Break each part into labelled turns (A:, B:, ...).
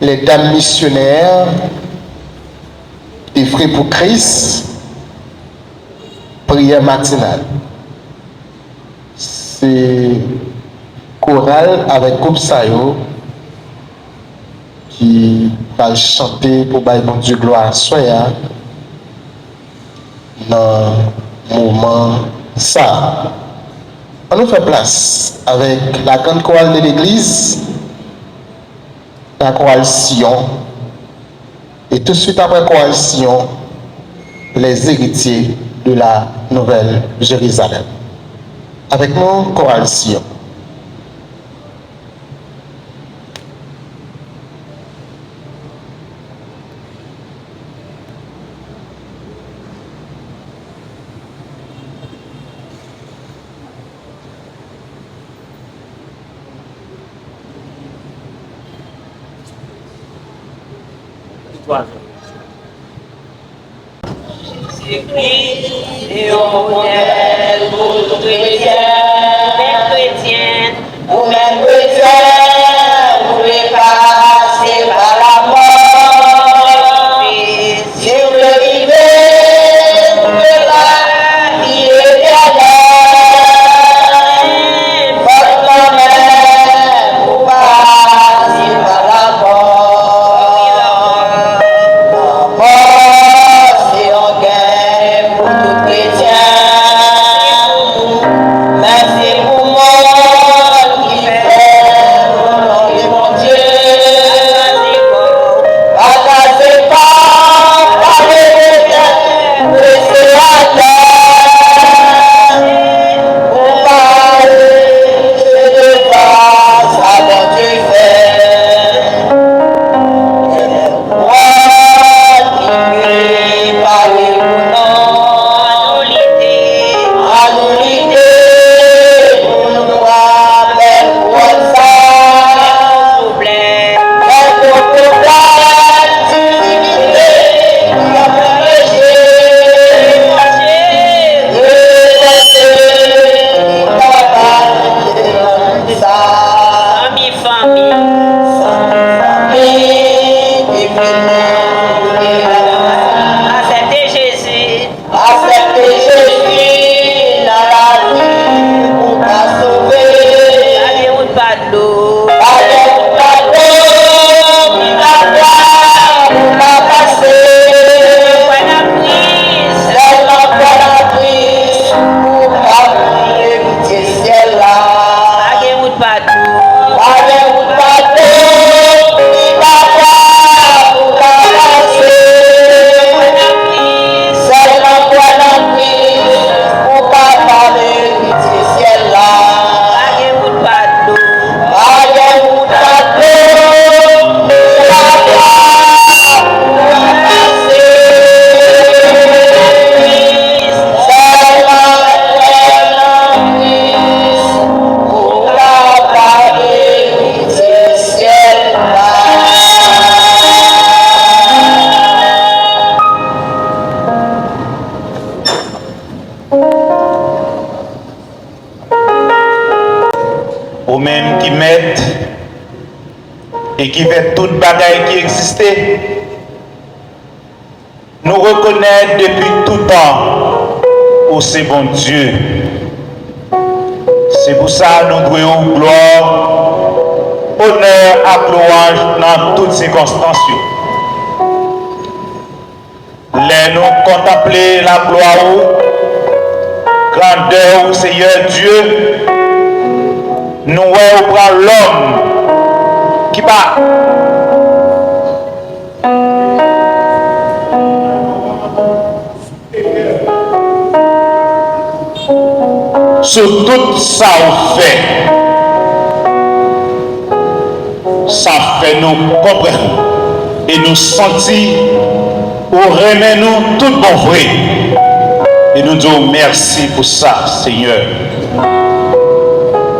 A: les dames missionnaires, des frères pour Christ, prière matinale. C'est chorale avec groupe Sayo qui va chanter pour bailler bon Dieu gloire soya dans le moment ça. On nous fait place avec la grande chorale de l'église, la chorale Sion, et tout de suite après chorale Sion, les héritiers de la Nouvelle Jérusalem. Avec nous, chorale Sion.
B: Jésus-Christ est un modèle pour nous chrétiens, pour même chrétiens, vous pouvez passer par la mort. Si vous le vivez, vous pouvez la vie éternelle. Votre mère, vous passez par la mort.
C: Et qui fait toute bagaille qui existait, nous reconnaître depuis tout temps où c'est bon Dieu. C'est pour ça que nous devons gloire, honneur et louange dans toutes circonstances. Les nous contempler la gloire, grandeur au Seigneur Dieu, nous voyons l'homme qui bat. Sur tout ça on fait, ça fait nous comprendre et nous sentir ou remettre nous tout bon vrai. Et nous disons merci pour ça, Seigneur.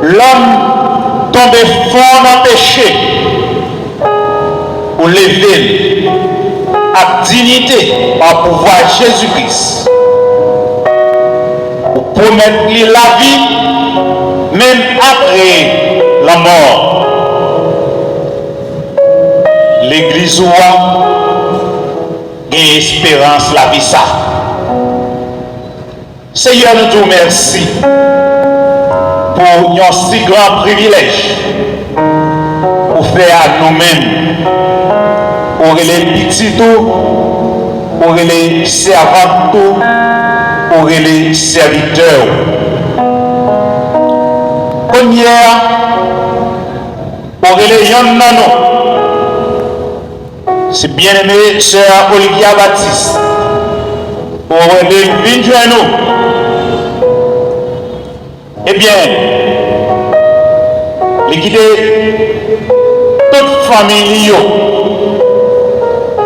C: L'homme tombé fort dans le péché pour lever à dignité par pouvoir Jésus-Christ. Pour promettre lui la vie, même après la mort. l'église ou a espérance la vie ça. Seigneur, nous te remercions pour un si grand privilège pour faire à nous-mêmes, pour les petits tout, pour les servantes tout, pour les serviteurs. Première, pour les jeunes nanos, c'est bien aimé sœur Olivia Baptiste, pour les vignes. Eh bien, liquider toute famille,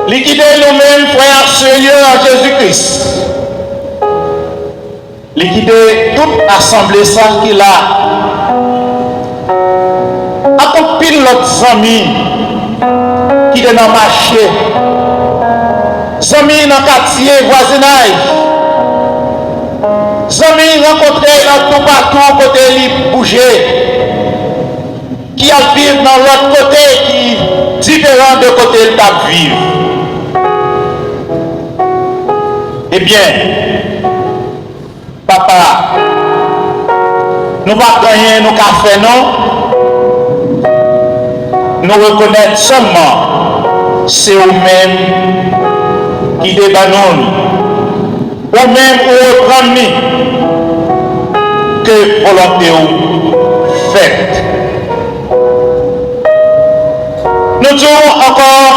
C: liquider nous-mêmes, frères, sœurs en Jésus-Christ, liquider toute assemblée ça qu'il a, accomplir l'autre amis qui est dans le marché, amis dans le quartier, voisinage, amis rencontrés dans tout partout, côté libre, bouger, qui a vivre dans l'autre côté, qui est différent de côté de vivre. Eh bien, papa, nous ne pouvons pas gagner nos cafés, non? Nous reconnaître seulement c'est eux-mêmes qui débannent, eux-mêmes ou reprendre que volonté faite. Nous disons encore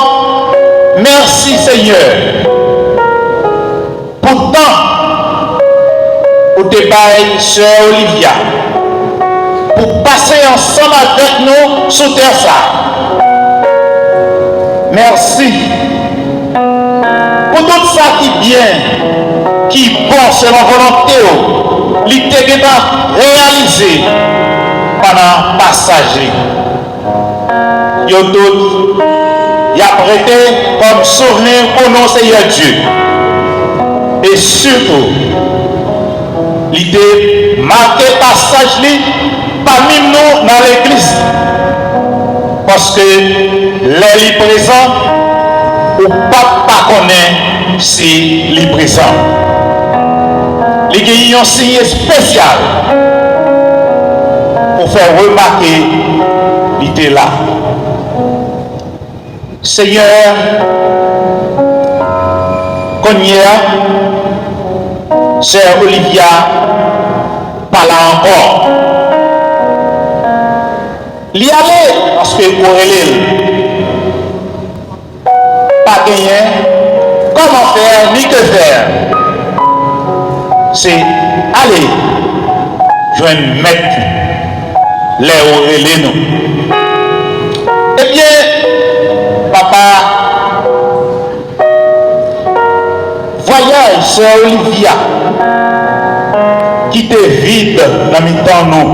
C: merci Seigneur pour tant au débat sœur Olivia pour passer ensemble avec nous sous terre ça. Merci pour tout ça qui est bien, qui est bon selon volonté, l'idée qui va réaliser pendant le passage. Il a prêté comme souvenir pour nous, Seigneur Dieu. Et surtout, l'idée marquer passage parmi nous dans l'église. Parce que les présents, ou pas connaît si les présents. Il y a un signe spécial pour faire remarquer l'idée là. Seigneur, Konya, Sœur Olivia, parle encore. L'y aller, parce que pour elle, pas gagné, comment faire, ni que faire. C'est aller, joindre maître, les Aurélie nous. Eh bien, papa, voyage, Sœur Olivia, qui te vide dans le temps nous.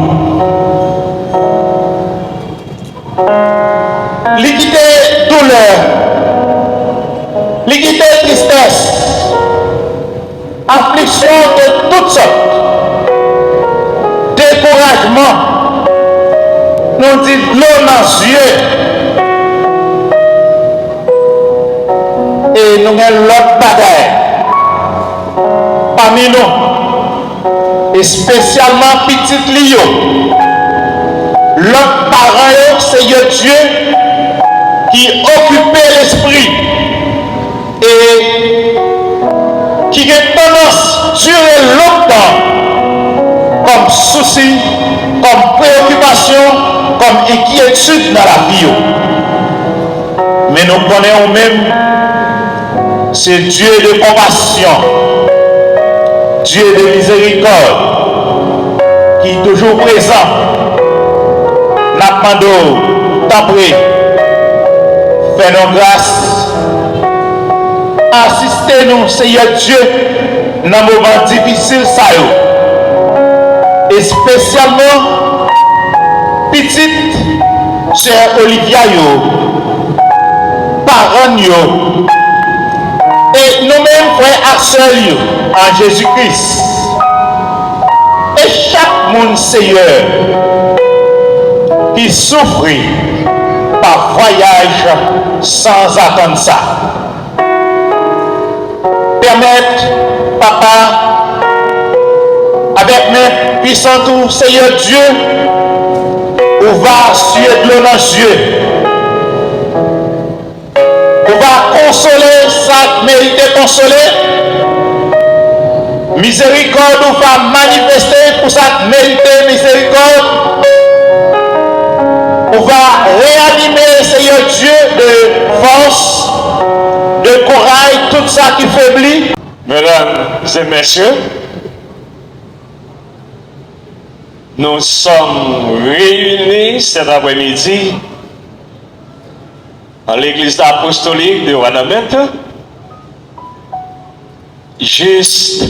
C: Liquider douleur, liquider tristesse, affliction de toutes sortes, découragement, nous dit l'eau dans les yeux, et nous avons l'autre bagaille parmi nous, et spécialement petit Lio, l'autre parent, Seigneur Dieu, qui occupait l'esprit et qui a tendance durer longtemps comme souci, comme préoccupation, comme inquiétude dans la vie. Mais nous connaissons même, c'est Dieu de compassion, Dieu de miséricorde, qui est toujours présent. Nous t'en prie, fais-nous grâce, assistez-nous, Seigneur Dieu, dans les moments difficiles, et spécialement, petite Sœur Olivia, parents, et nous-mêmes, frères et sœurs, en Jésus-Christ. Et chaque monde, Seigneur, qui souffre, par voyage sans attendre ça. Permettre, papa, avec mes puissants tout, Seigneur Dieu, on va suer de l'eau dans les yeux. On va consoler ça mérite consoler. Miséricorde, on va manifester pour ça mérite miséricorde. On va réanimer, Seigneur Dieu, de force, de courage, tout ça qui faiblit. Mesdames et messieurs, nous sommes réunis cet après-midi à l'église apostolique de Ouanamètre, juste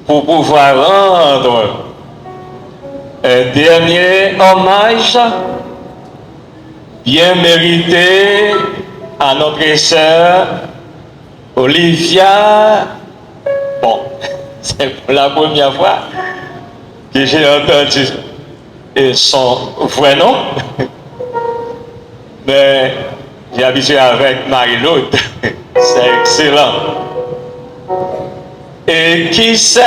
C: pour pouvoir rendre un dernier hommage bien mérité à notre sœur Olivia. Bon, c'est pour la première fois que j'ai entendu son vrai nom, mais j'ai habitué avec Marie-Laude, c'est excellent. Et qui s'est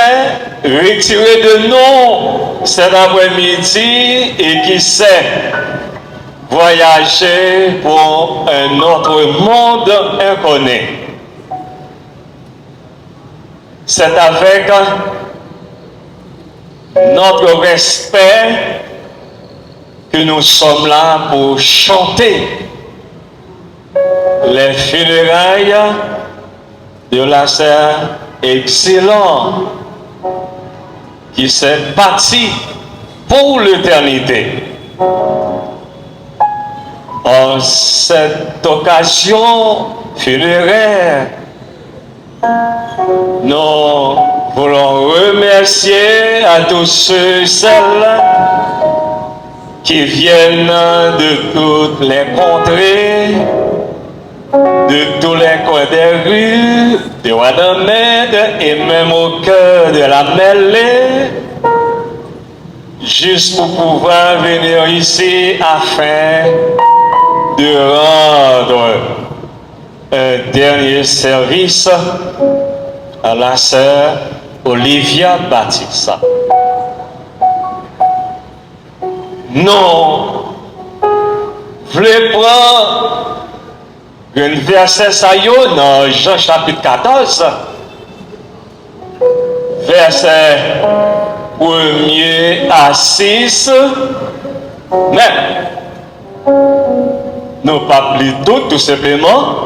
C: retiré de nous cet après-midi et qui s'est voyager pour un autre monde inconnu. C'est avec notre respect que nous sommes là pour chanter les funérailles de la sœur excellente qui s'est bâtie pour l'éternité. En cette occasion funéraire, nous voulons remercier à tous ceux et celles qui viennent de toutes les contrées, de tous les coins des rues, de Ouanamètre et même au cœur de la mêlée, juste pour pouvoir venir ici afin de rendre un dernier service à la sœur Olivia Baptiste. Nous voulons prendre un verset dans Jean chapitre 14, verset 1er à 6, mais nous pas plus tout simplement.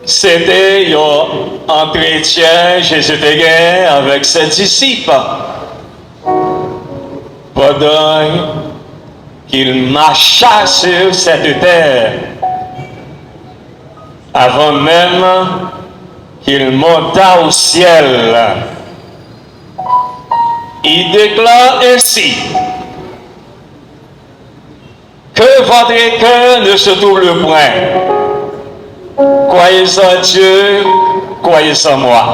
C: C'était un entretien Jésus gagné avec ses disciples pendant qu'il marcha sur cette terre, avant même qu'il monta au ciel. Il déclare ainsi: que votre cœur ne se trouble point. Croyez en Dieu, croyez en moi.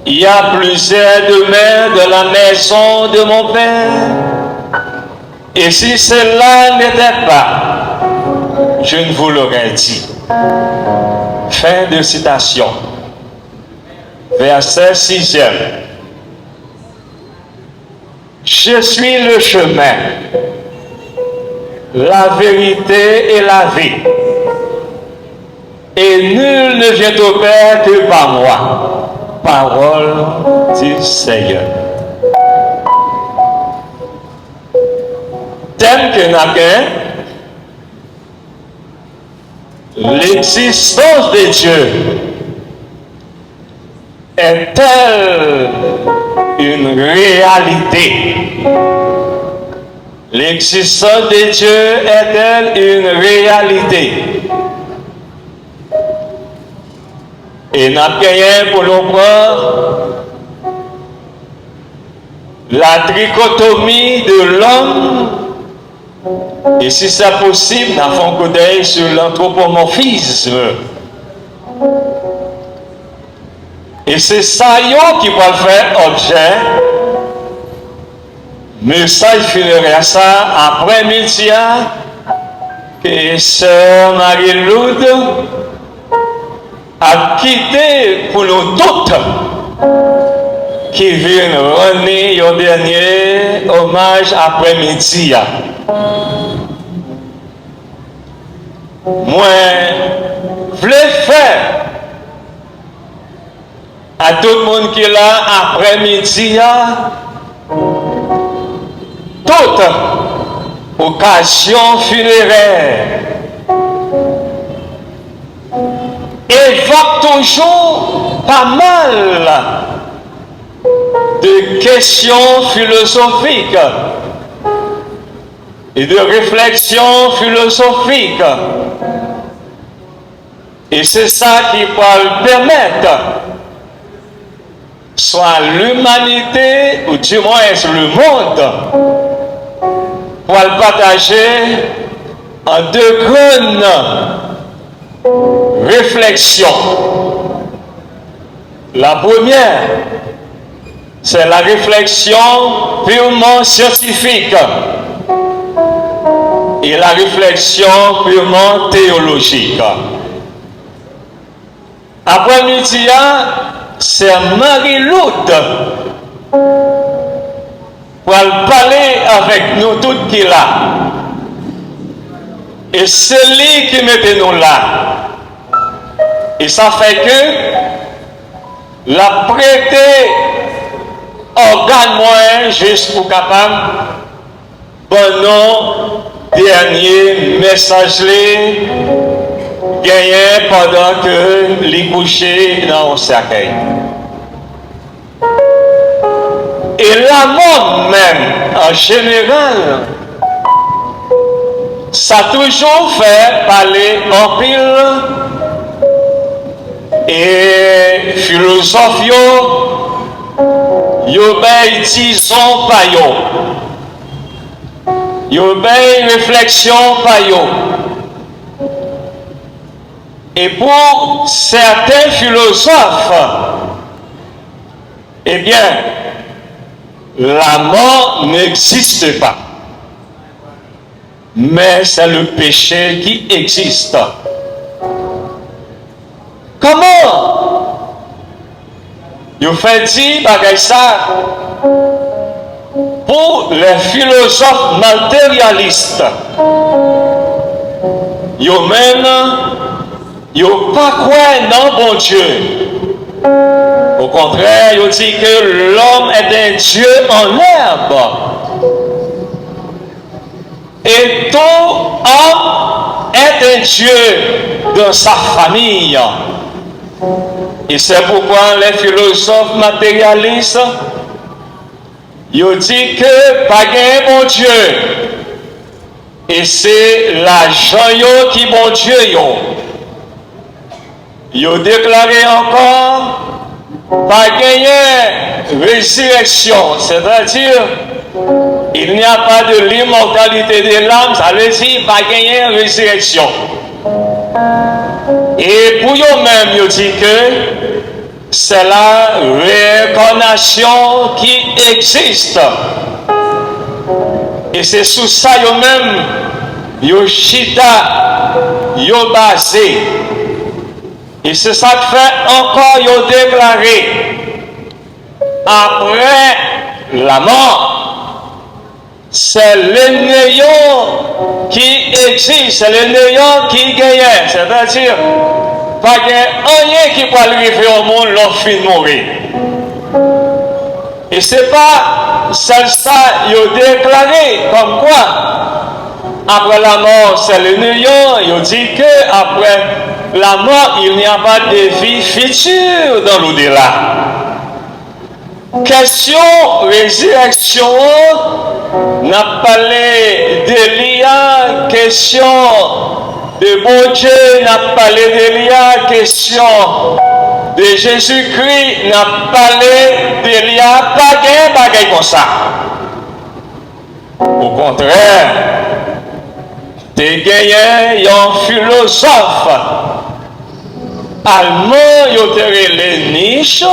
C: Il y a plusieurs demeures dans la maison de mon Père. Et si cela n'était pas, je ne vous l'aurais dit. Fin de citation. Verset 6e. Je suis le chemin, la vérité et la vie. Et nul ne vient au Père que par moi. Parole du Seigneur. Thème que nous avons, l'existence de Dieu est-elle une réalité? L'existence de Dieu est-elle une réalité? Et nous avons gagné pour nous prendre la trichotomie de l'homme. Et si c'est possible, nous avons un coup d'œil sur l'anthropomorphisme. Et c'est ça qui va faire objet
D: message funéraire ça après-midi que sœur Marie-Loude a quitté pour nous toutes qui viennent rendre un dernier hommage après-midi. Moi, je voulais faire à tout le monde qui est là après-midi toute occasion funéraire évoque toujours pas mal de questions philosophiques et de réflexions philosophiques. Et c'est ça qui va permettre soit l'humanité, ou du moins le monde, pour le partager en deux grandes réflexions. La première, c'est la réflexion purement scientifique et la réflexion purement théologique. Après-midi, c'est Marie-Loude pour parler avec nous toutes qui là. Et c'est lui qui mettait nous là. Et ça fait que la prêter organe moyen juste pour capable bon nom dernier message gagné pendant que les couchés dans le cercueil. Et la mort même, en général, ça a toujours fait parler en pile et philosophes yo ben disons pas yo ben réflexion pas yo. Et pour certains philosophes, eh bien, la mort n'existe pas. Mais c'est le péché qui existe. Comment vous faites dire ça pour les philosophes matérialistes? Vous-même, ils n'ont pas quoi dans bon Dieu. Au contraire, ils disent que l'homme est un Dieu en herbe. Et tout homme est un Dieu dans sa famille. Et c'est pourquoi les philosophes matérialistes, ils disent que pas de bon Dieu. Et c'est l'argent qui est bon Dieu. Ils ont déclaré encore pas gagner résurrection, c'est-à-dire il n'y a pas de l'immortalité de l'âme, ça veut dire pas gagner résurrection. Et pour eux-mêmes, ils disent que c'est la réincarnation qui existe. Et c'est sous ça eux-mêmes, ils chita, ils basé. Et c'est ça que fait encore, ils ont déclaré, après la mort, c'est le néant qui existe, c'est le néant qui gagne. C'est-à-dire, pas qu'il y ait rien qui peut arriver au monde lorsqu'il finit de mourir. Et c'est pas ça, ils ont déclaré comme quoi, après la mort, c'est le néant. Ils ont dit que après la mort, il n'y a pas de vie future dans l'au-delà. Question résurrection, n'a parlé d'Élia, question de bon Dieu, n'a parlé d'Élia, question de Jésus-Christ, n'a parlé d'Élia, pas de bagaille comme ça. Au contraire, t'es gagné un philosophe allemand, il y a les niches,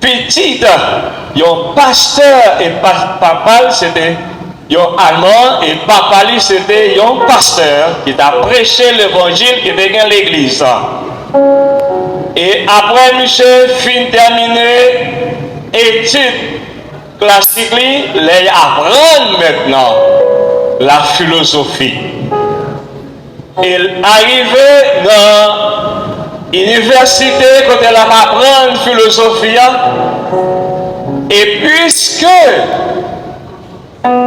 D: petit, un pasteur et papa, c'était un allemand, et papa, c'était un pasteur qui a prêché l'évangile qui était dans l'église. Et après, monsieur fin terminé, études classiques, il apprend maintenant la philosophie. Il arrivait dans l'université quand il apprend la philosophie, et puisque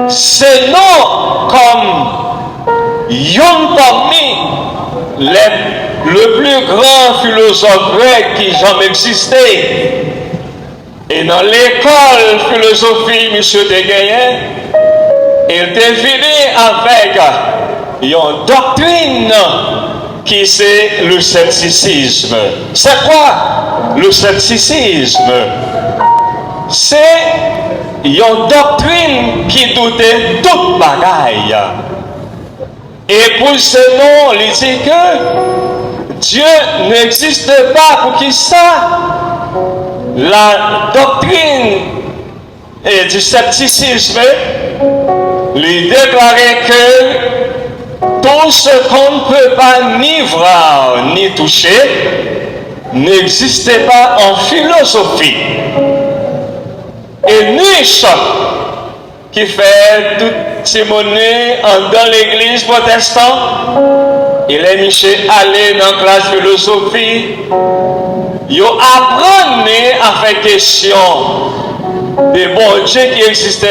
D: c'est non comme yon parmi le plus grand philosophe grec qui jamais existé, et dans l'école philosophie, monsieur Degayen, il était venu avec une doctrine qui c'est le scepticisme. C'est quoi le scepticisme? C'est une doctrine qui doutait toute bagaille. Et pour ce nom, il dit que Dieu n'existe pas. Pour qui ça? La doctrine du scepticisme, il déclarait que tout ce qu'on ne peut pas ni voir ni toucher n'existait pas en philosophie. Et Nietzsche, qui fait toute ces monnaies dans l'église protestante, il est Michel allé dans la classe philosophie, il apprend à faire question des bons dieux qui existaient,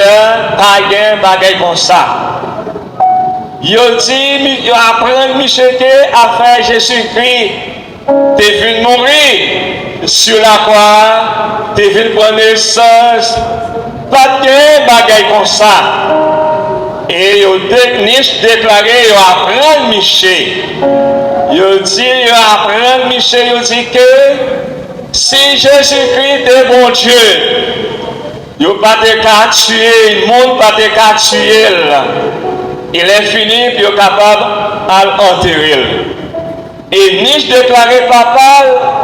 D: pas de bagaille comme ça. Il dit, il apprend Michel à faire Jésus-Christ, t'es venu mourir sur la croix, t'es venu prendre naissance, pas de bagaille comme ça. Et Nietzsche déclaré, il apprend Michel. Il dit, il apprend Michel, il dit que si Jésus-Christ est bon Dieu, il n'y a pas de cas tuer, le monde pas de cas tuer. Il est fini, puis il est capable d'enterrer. Et Nietzsche déclarait, papa,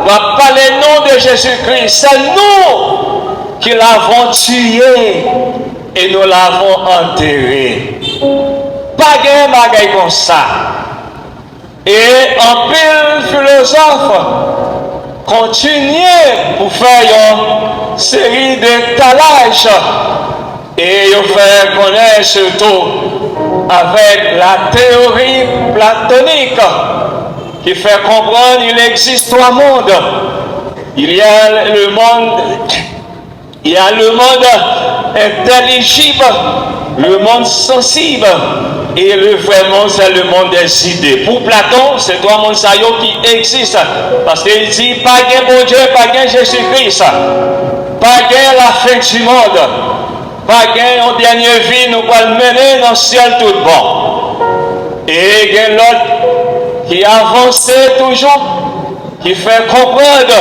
D: va pas le nom de Jésus-Christ, c'est nous qui l'avons tué et nous l'avons enterré. Pas de bagaille comme ça. Et un pile philosophe continuait pour faire une série de talages et il fait connaître surtout avec la théorie platonique qui fait comprendre qu'il existe trois mondes. Il y a le monde intelligible, le monde sensible et le vrai monde, c'est le monde des idées. Pour Platon, c'est trois mondes qui existent. Parce qu'il dit, pas de bon Dieu, pas de Jésus-Christ, pas de la fin du monde, pas de en dernière vie, nous allons mener dans le ciel tout bon. Et il y a l'autre qui avance toujours, qui fait comprendre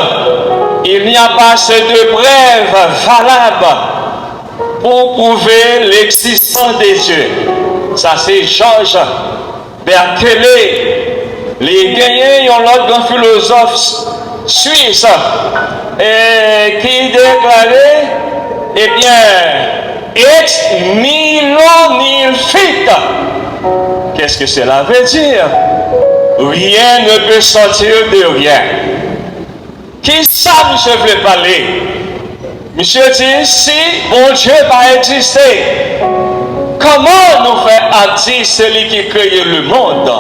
D: il n'y a pas assez de preuves valables pour prouver l'existence de Dieu. Ça, c'est Georges Berkeley. Les gagnants ont l'autre grand philosophe suisse et qui déclarait, eh bien, ex nihilo nihil fit. Qu'est-ce que cela veut dire? Rien ne peut sortir de rien. Qui ça, monsieur, veut parler? Monsieur dit, si bon Dieu va exister, comment nous faire dire celui qui crée le monde?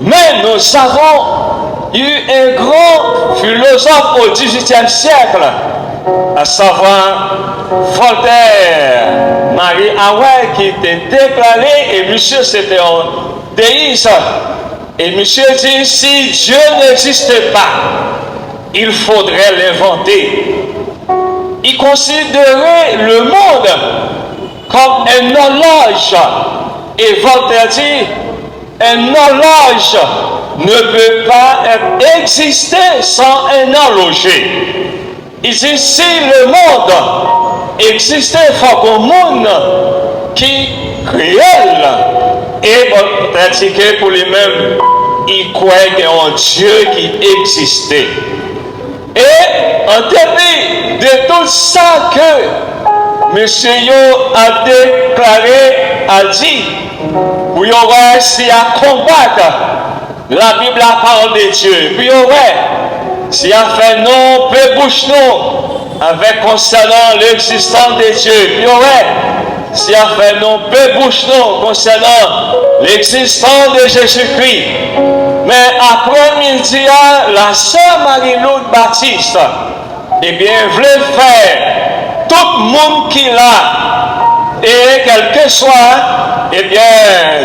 D: Mais nous avons eu un grand philosophe au XVIIIe siècle, à savoir Voltaire, Marie Howard, qui était déclaré, et monsieur c'était un déiste. Et monsieur dit, si Dieu n'existe pas, il faudrait l'inventer. Il considérait le monde comme un horloge. Et Voltaire dit, un horloge ne peut pas exister sans un horloger. Il dit, si le monde existait, il faut qu'un monde qui réel et pratiqué pour lui-même, il croyait qu'il y a un Dieu qui existait. Et en dépit de tout ça que monsieur Yo a déclaré, a dit, pour y avoir si à combattre la Bible, la parole de Dieu, puis si à faire non, peu bouche non, avec concernant l'existence de Dieu, puis si à faire non, peu bouche non, concernant l'existence de Jésus-Christ. Mais après midi, la sœur Marie-Loude Baptiste, eh bien, voulait faire tout le monde qui l'a, et quelle que soit, eh bien,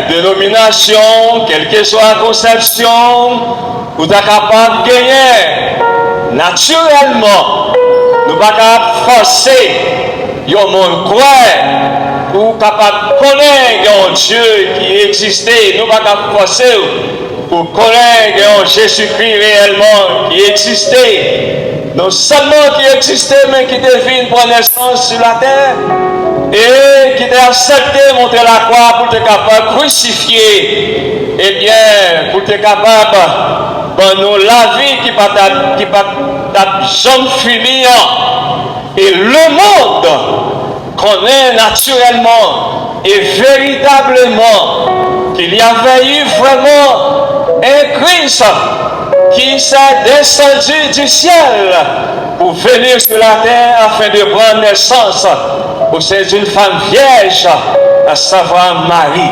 D: dénomination, quelle que soit la conception, vous êtes capable de gagner. Naturellement, nous ne sommes pas capables de forcer, il y a un monde croire, ou capable de connaître un Dieu qui existait, nous ne sommes pas capables de forcer, pour connaître un Jésus-Christ réellement qui existait. Non seulement qui existait, mais qui devine pour naissance sur la terre et qui t'a accepté monter la croix pour être capable de crucifier, et bien pour être capable de nous la vie qui pas jamais fini. Et le monde connaît naturellement et véritablement qu'il y avait eu vraiment un Christ qui s'est descendu du ciel pour venir sur la terre afin de prendre naissance au sein d'une femme vierge, à savoir Marie.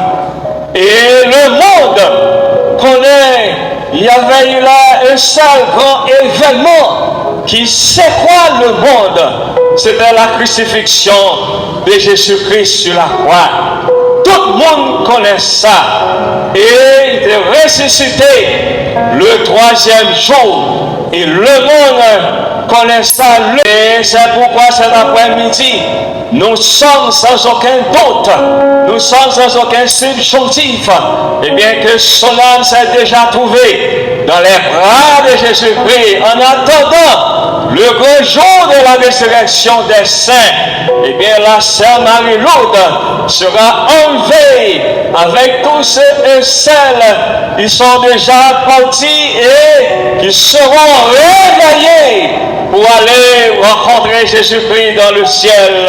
D: Et le monde connaît, il y avait eu là un seul grand événement qui séquoie le monde. C'était la crucifixion de Jésus-Christ sur la croix. Tout le monde connaît ça. Et il est ressuscité le troisième jour. Et le monde connaît ça. Et c'est pourquoi cet après-midi, nous sommes sans aucun doute, nous sommes sans aucun subjonctif, et bien que son âme s'est déjà trouvée dans les bras de Jésus-Christ en attendant le grand jour de la résurrection des saints. Et bien la sœur Marie-Loude sera enlevée avec tous ceux et celles qui sont déjà partis et qui seront réveillés pour aller rencontrer Jésus-Christ dans le ciel.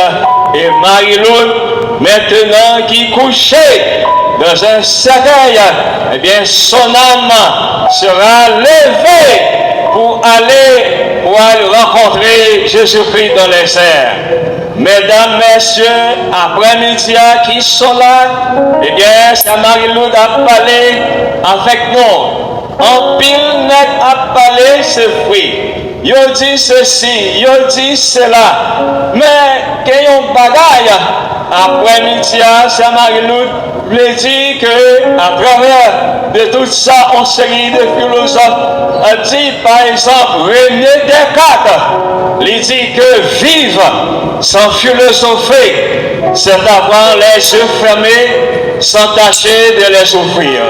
D: Et Marie-Loude, maintenant qui couchait dans un cercueil, eh bien son âme sera levée pour aller rencontrer Jésus-Christ dans les airs. Mesdames, messieurs, après-midi qui sont là, eh bien, c'est Marie-Loude a parlé avec nous. En pile net a parlé ce fruit. Yo dit ceci, yo dit cela. Mais qu'il y a un bagaille, après-midi, c'est Marie-Loude lui dit que à travers de tout ça, on série de philosophes a dit par exemple René Descartes, il dit que vivre sans philosopher, c'est avoir les yeux fermés sans tâcher de les ouvrir.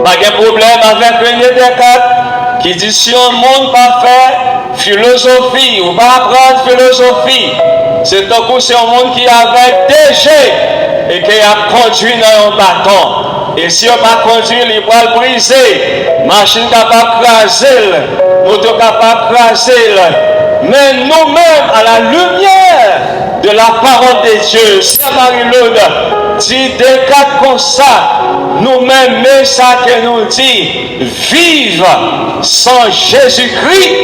D: Pas de problème avec René Descartes qui dit si un monde pas fait philosophie ou pas apprendre philosophie, c'est un coup c'est un monde qui avait déjà et qui a conduit dans un bâton. Et si on va conduire, il va le briser. Machine capable de craser, moto capable de craser. Mais nous-mêmes, à la lumière de la parole de Dieu, Saint Marie-Loude dit Descartes comme ça, nous-mêmes, mais ça que nous dit, vivre sans Jésus-Christ,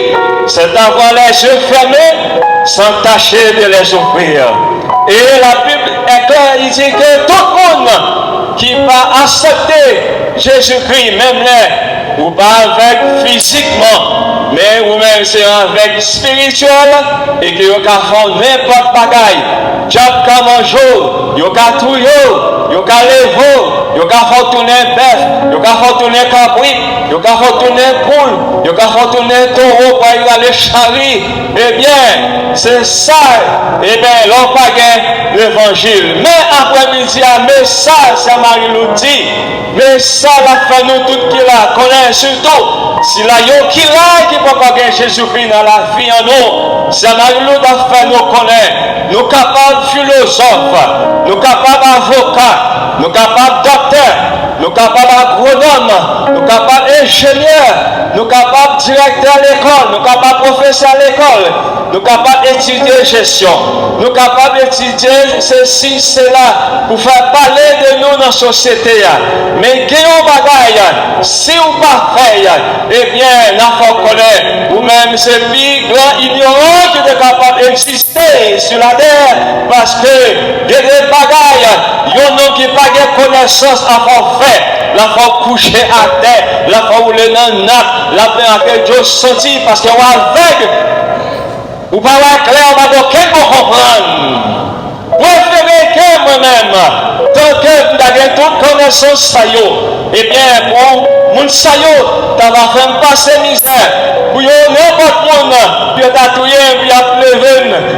D: c'est avoir les yeux fermés sans tâcher de les ouvrir. Et la Bible est claire, il dit que tout le monde qui va accepter Jésus-Christ, même les, ou pas avec physiquement, mais ou même c'est avec spirituel, et que vous pouvez faire n'importe bagaille. Job comme un jour, vous pouvez tout, vous pouvez lever, vous pouvez faire tourner bœuf, vous pouvez faire tourner cabri, vous pouvez faire tourner poule, vous pouvez faire tourner taureau pour aller charrer. Eh bien, c'est ça, eh bien, l'on pas l'évangile. Mais après-midi, mais ça, c'est Marie-Loude dit, mais ça, la fait nous tout qui la connaît, surtout, si la yo qui la, qui peut pas gagner Jésus-Christ dans la vie en nous, c'est Marie-Loude a fait nous connaître, nous capables philosophes, nous capables avocats, nous capables docteurs, nous capables agronomes, nous capables ingénieurs, nous capables directeurs à l'école, nous capables professeurs à l'école, nous capables étudier gestion, nous capables étudier ceci, cela, pour faire parler de nous dans la société. Mais gagnons bagaille, si vous pas fait, eh bien, nous faut connaître, ou même c'est plus grand ignorant qui est capable d'exister sur la terre, parce que il y a des bagailles, il y en a qui n'ont pas de connaissance à faire. La fois coucher à terre, la fois où les nains la fois que Dieu senti parce qu'on va avec, ou pas clair, on va donc comprendre. Préférez que moi-même, tant que vous avez toute connaissance, ça y est, eh bien, pour mon ça y est, ça va faire passer misère. Pour n'importe monde, puis t'as tué, puis a plevé,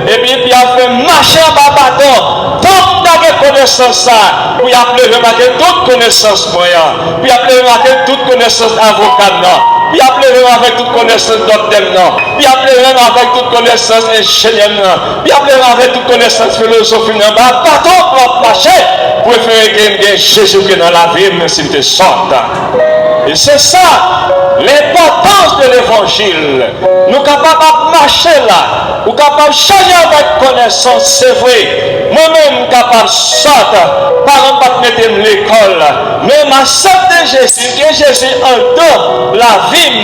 D: et puis a fait marcher en bas bâton. Tant que vous avez connaissance, ça, puis a plevé, marquer toute connaissance moyen, puis a plevé, marquer toute connaissance avocat, non. Puis appelez avec toute connaissance docteur, non. Puis appelez avec toute connaissance ingénieur, non. Puis appelez avec toute connaissance philosophie, non. Bah, pardon, pour marcher, préférez que Jésus qui est dans la vie, mais s'il te sorte. Et c'est ça, l'importance de l'évangile. Nous sommes capables de marcher là. Nous sommes capables de changer avec connaissance, c'est vrai. Moi-même, capable de sortir. Par exemple, mettre l'école. Même à accepter Jésus, que Jésus en deux, la vie,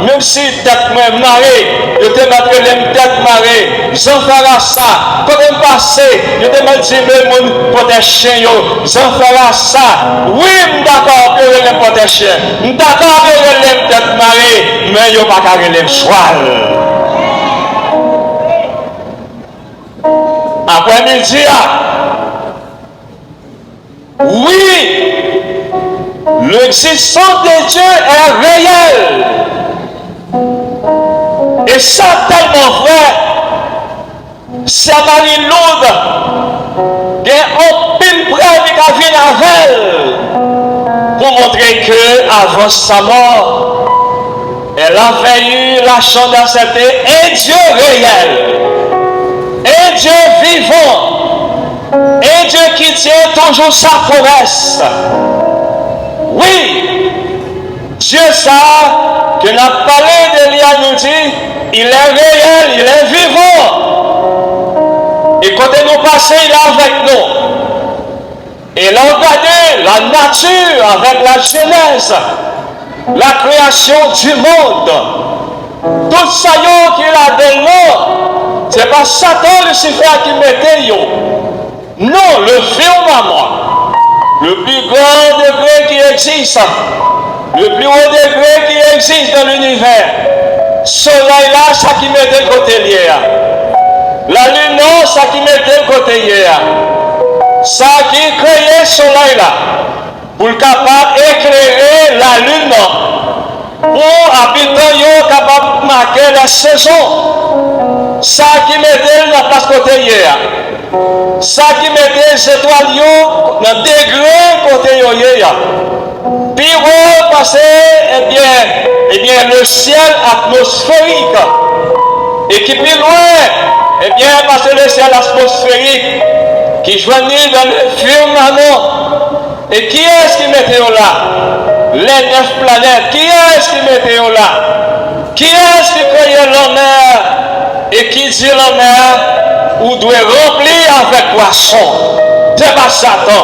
D: même si tête moi marée, je te mettrai les tête marée. J'en ferai ça. Quand je passe, je te mettrai le monde pour des chiens. J'en ferai ça. Oui, d'accord, que je les pour des chiens. D'accord, que je les tête marée, mais je ne vais pas carrer les soirs. Après-midi, oui, l'existence de Dieu est réelle. Et ça tellement vrai, c'est Marie Lourdes, il y a un pile preuve qui vient avec elle, pour montrer que avant sa mort, elle avait eu la chance d'accepter un Dieu réel, un Dieu vivant, un Dieu qui tient toujours sa promesse. Oui, Dieu ça, que n'a parlé de lui à nous dit, il est réel, il est vivant. Et quand nous passons, il est avec nous. Et là, regardez la nature avec la Genèse, la création du monde. Tout ça qu'il a de nous, c'est pas Satan Lucifer qui mettait yo. Non, le firmament, le plus grand degré qui existe, le plus haut degré qui existe dans l'univers. Soleil là, ça qui mettait le côté lié. La lune, ça qui mettait le côté lié. Ça qui créait le soleil là, pour capable d'éclairer la lune, pour habitants capable de marquer la saison. Ça qui mettait la place côté lié. Ça qui mettait les étoiles dans le degré côté lié. Puis on passe, eh bien, le ciel atmosphérique. Et qui plus loin, eh bien, parce le ciel atmosphérique qui joignit dans le firmament. Et qui est-ce qui mettait là? Les 9 planètes. Qui est-ce qui mettait là? Qui est-ce qui créait l'honneur? Et qui dit l'honneur? Ou doit remplir avec poisson? C'est pas Satan.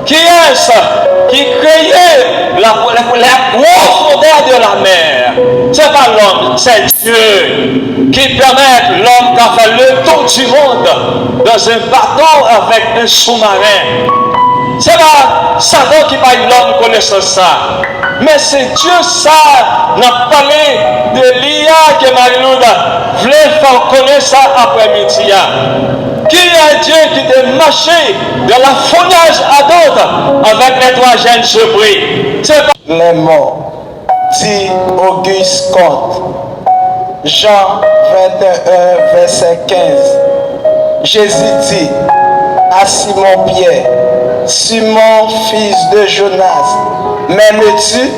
D: Qui est-ce qui créait la profondeur de la mer? C'est pas l'homme, c'est Dieu qui permet l'homme qui fait le tour du monde dans un bateau avec un sous-marin. C'est pas Satan qui parle l'homme connaissant ça. Mais c'est Dieu ça. N'a parlé de l'IA que Marie-Lourdes voulait faire connaître ça après-midi. Qui est Dieu qui te marché de la fournage à d'autres avec les 3 jeunes surpris? C'est pas
A: Les morts, dit Auguste Comte. Jean 21, verset 15. Jésus dit à Simon-Pierre, Simon, fils de Jonas, m'aimes-tu?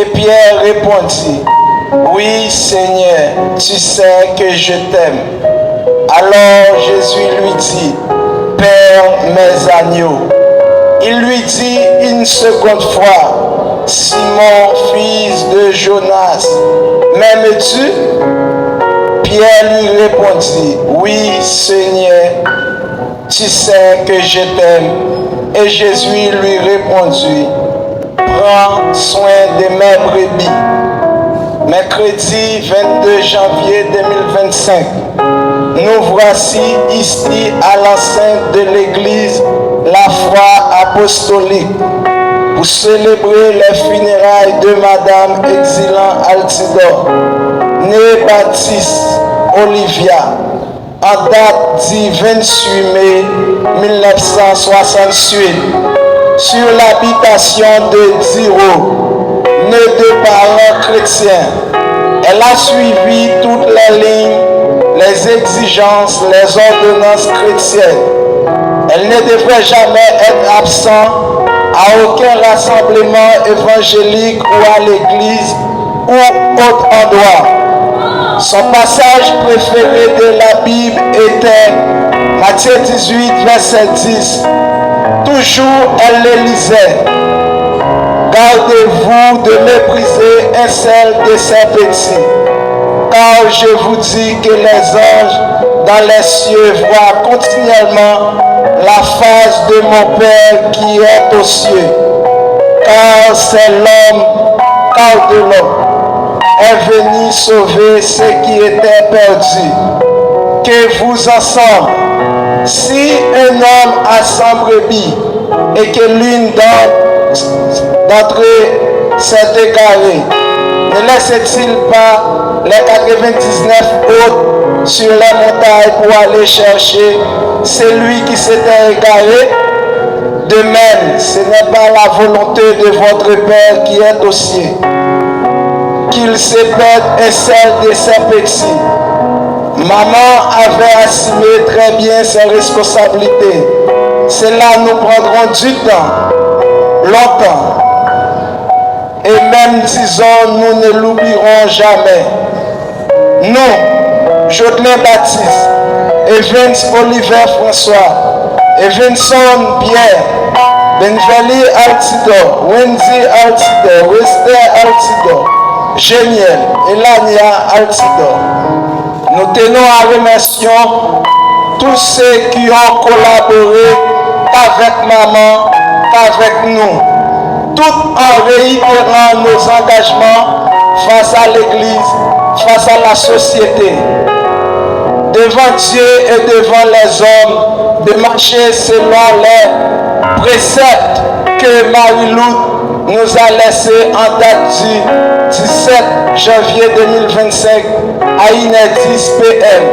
A: Et Pierre répondit, oui, Seigneur, tu sais que je t'aime. Alors Jésus lui dit, Père mes agneaux. Il lui dit une seconde fois, Simon, fils de Jonas, m'aimes-tu? Pierre lui répondit, oui, Seigneur, tu sais que je t'aime. Et Jésus lui répondit, prends soin de mes brebis. Mercredi 22 janvier 2025, nous voici ici à l'enceinte de l'église La Foi Apostolique pour célébrer les funérailles de Madame Exilant Altidor, née Baptiste Olivia, en date du 28 mai 1968, sur l'habitation de Diro, née de parents chrétiens. Elle a suivi toutes les lignes, les exigences, les ordonnances chrétiennes. Elle ne devrait jamais être absente à aucun rassemblement évangélique ou à l'église ou autre endroit. Son passage préféré de la Bible était Matthieu 18, verset 10. Toujours elle le lisait. Gardez-vous de mépriser un seul de ces petits, car je vous dis que les anges dans les cieux voient continuellement la face de mon Père qui est aux cieux, car c'est l'homme, car de l'homme est venu sauver ceux qui étaient perdus. Que vous ensemble, si un homme a 100 brebis et que l'une d'entre eux s'est égarée, ne laisse-t-il pas les 99 autres sur les montagnes pour aller chercher celui qui s'était égaré? De même, ce n'est pas la volonté de votre Père qui est aux cieux qu'il se perde un seul de ses petits. Maman avait assumé très bien ses responsabilités. Cela nous prendra du temps, longtemps. Et même, disons, nous ne l'oublierons jamais. Nous, Jodelin Baptiste, Evans Oliver François, Evanson Pierre, Benveli Altidor, Wendy Altidor, Wester Altidor, Géniel, Elania Altidor. Nous tenons à remercier tous ceux qui ont collaboré avec maman, avec nous, tout en réitérant nos engagements face à l'Église, face à la société, devant Dieu et devant les hommes, de marcher selon les préceptes que Marie-Lou nous a laissés en date du 17 janvier 2025 à 1h10 PM.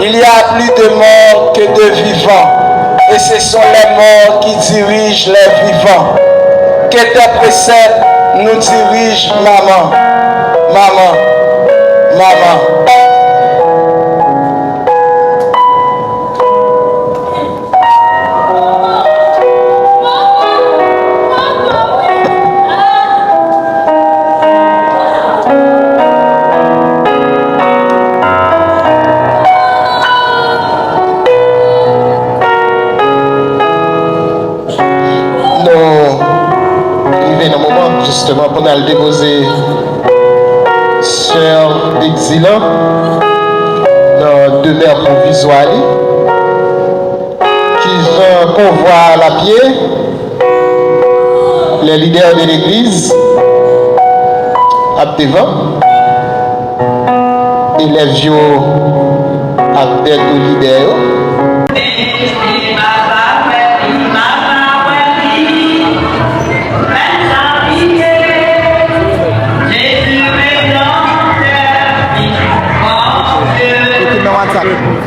A: Il y a plus de morts que de vivants, et ce sont les morts qui dirigent les vivants. Que tes préceptes nous dirigent, maman, maman, maman. Justement, pour nous déposer Sœur Exilant dans demeure provisoire qui convoie à la pied les leaders de l'église à devant et les vieux à tête de leader.
B: Amen.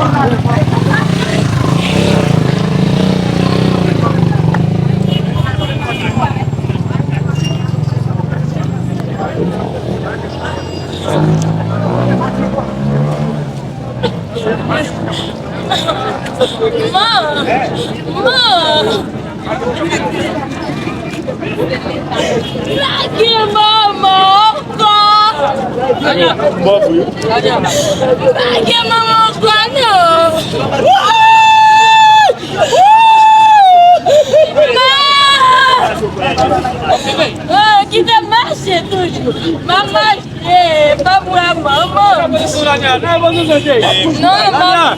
E: Lagi mama lagi mama kita masih tujuh mama pas pour la maman. Non, maman,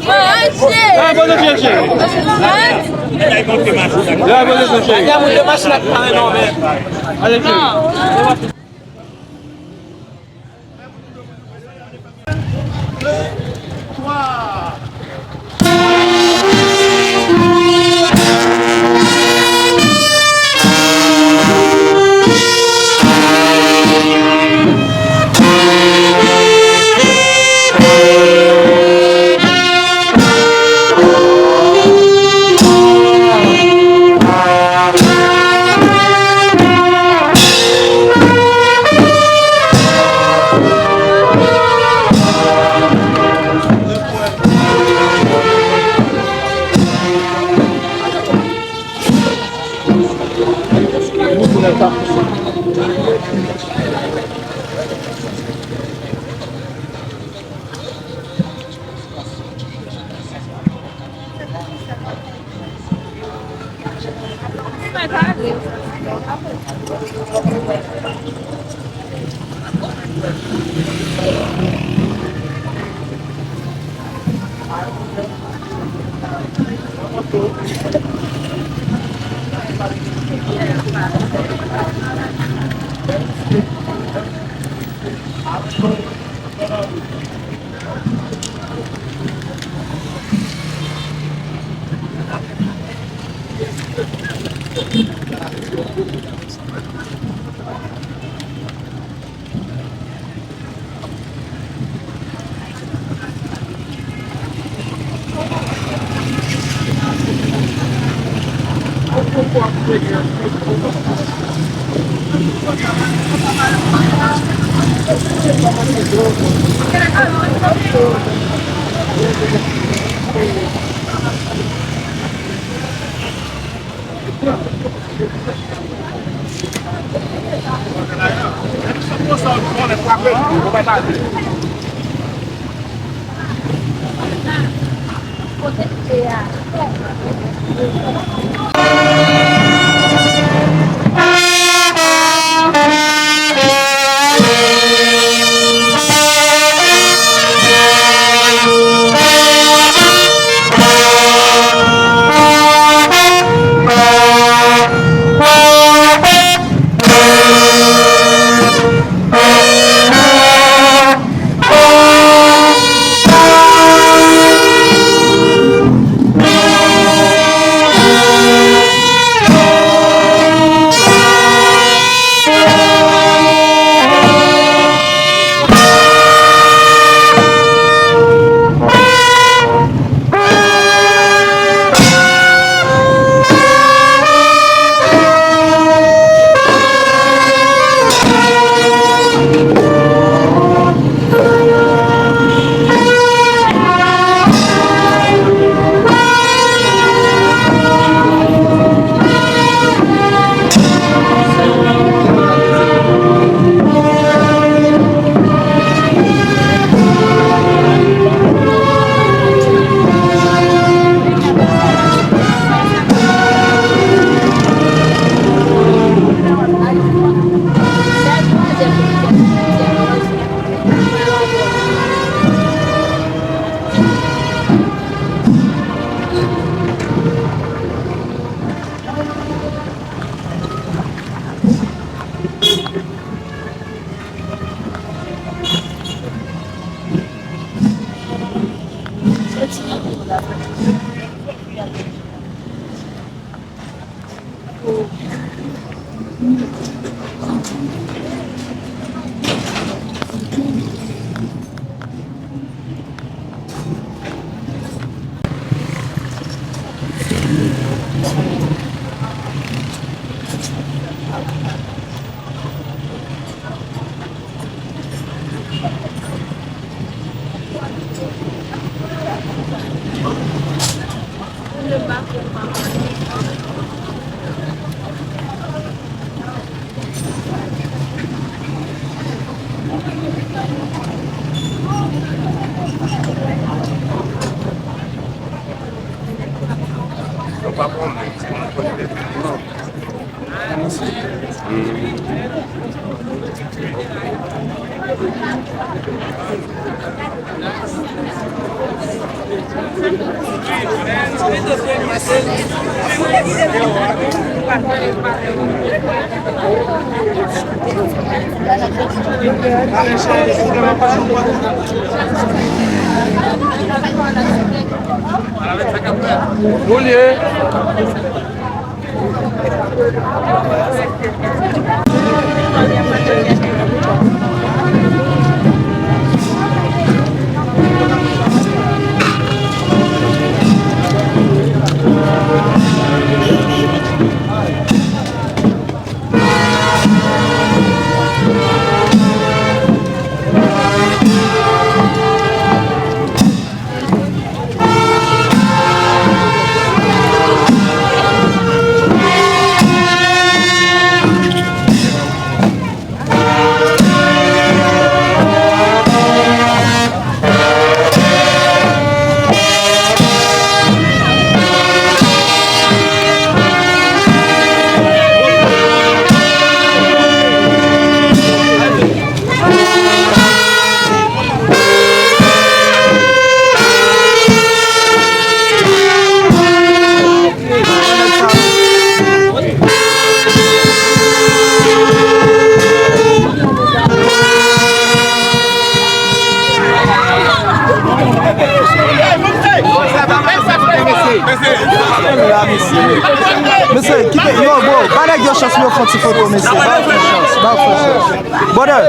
F: Monsieur, quittez. Yo, bro, pas de chance pour faire une photo, monsieur. Pas de chance. Bonheur,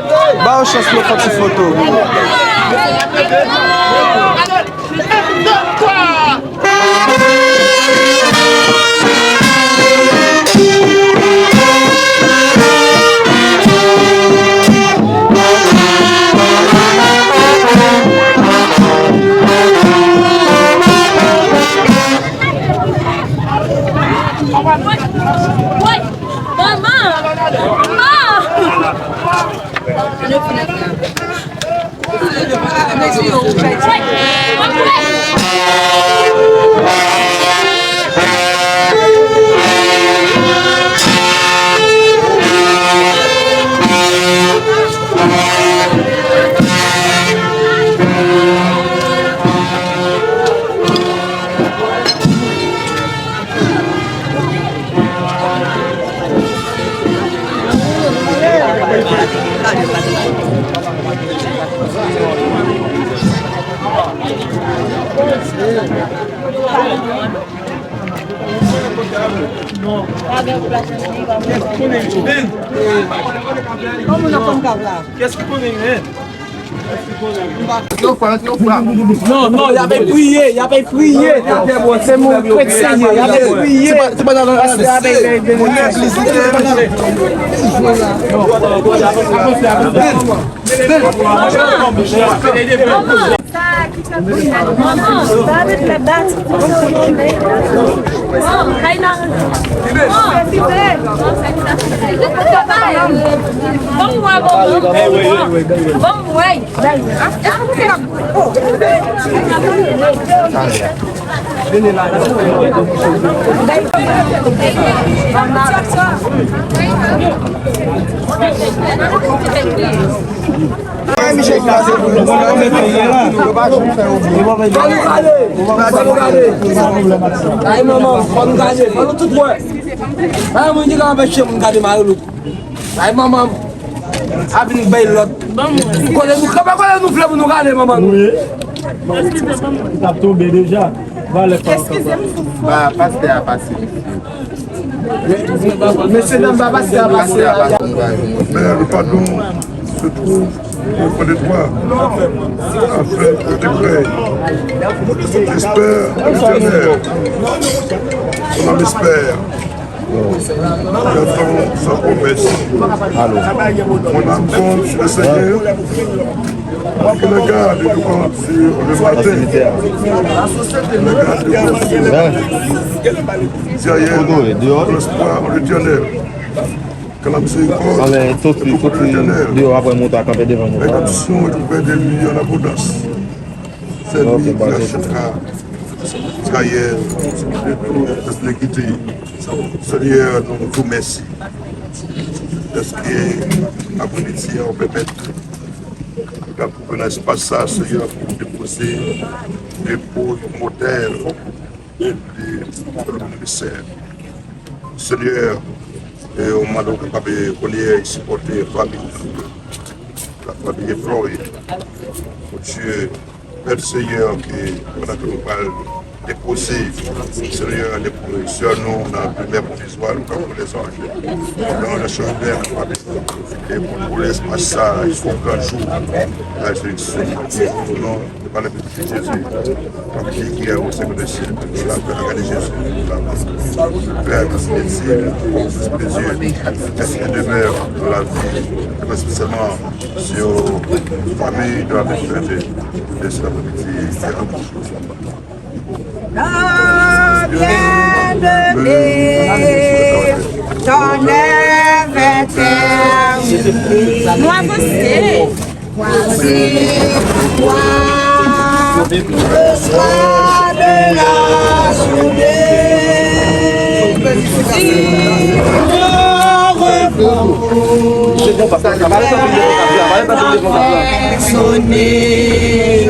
F: pas de chance pour faire une photo.
E: Ouais, maman,
F: Qu'est-ce qu'on est?
G: Non, non, il avait prié, il avait prié. C'est mon chrétien, il avait prié.
F: C'est pas dans la
G: Ay maman, faut nous garder, faut nous tout voir. Ay mon Dieu, on va chez mon garder malou. Ay maman, abni bay lot. Quand nous fleurs nous garder maman. Oui.
H: Ça a tombé déjà. Va le faire.
A: Bah, passer à passer.
G: Monsieur Dame va passer à passer.
I: Mais le pardon se trouve auprès de toi, afin que tu payes. J'espère, éternel, ton âme espère. J'attends sa promesse. Mon âme compte sur le Seigneur, qu'il le garde du compte sur le matin. Le garde du compte sur le matin. Derrière, l'espoir en l'éternel. Que la miséricorde de l'éternel. Rédemption et du Père des nuits en abondance. C'est lui qui achètera Israël de toute l'équité. Seigneur, nous vous remercions. est-ce que après-midi, on peut mettre dans l'espace ça, Seigneur, pour déposer les pots modèles de ministère. Seigneur, on m'a donc capable de supporter la famille Floyd. Mon Dieu, Père Seigneur, qui pendant que nous parlons déposer, Seigneur, les productions, nous, dans la première provisoire, nous avons les anges. Dans la chambre de la famille. Et pour l'espace ça, il faut qu'un jour, la Jésus, au nom de par le petit Jésus, comme qui est au sein de ciel, la paix de Jésus, Père, merci, merci de demeure dans la vie, et spécialement sur la famille de la paix de cet après-midi.
J: Ton œuvre éternelle. Moi, voici toi, le soir de la journée. Sonner.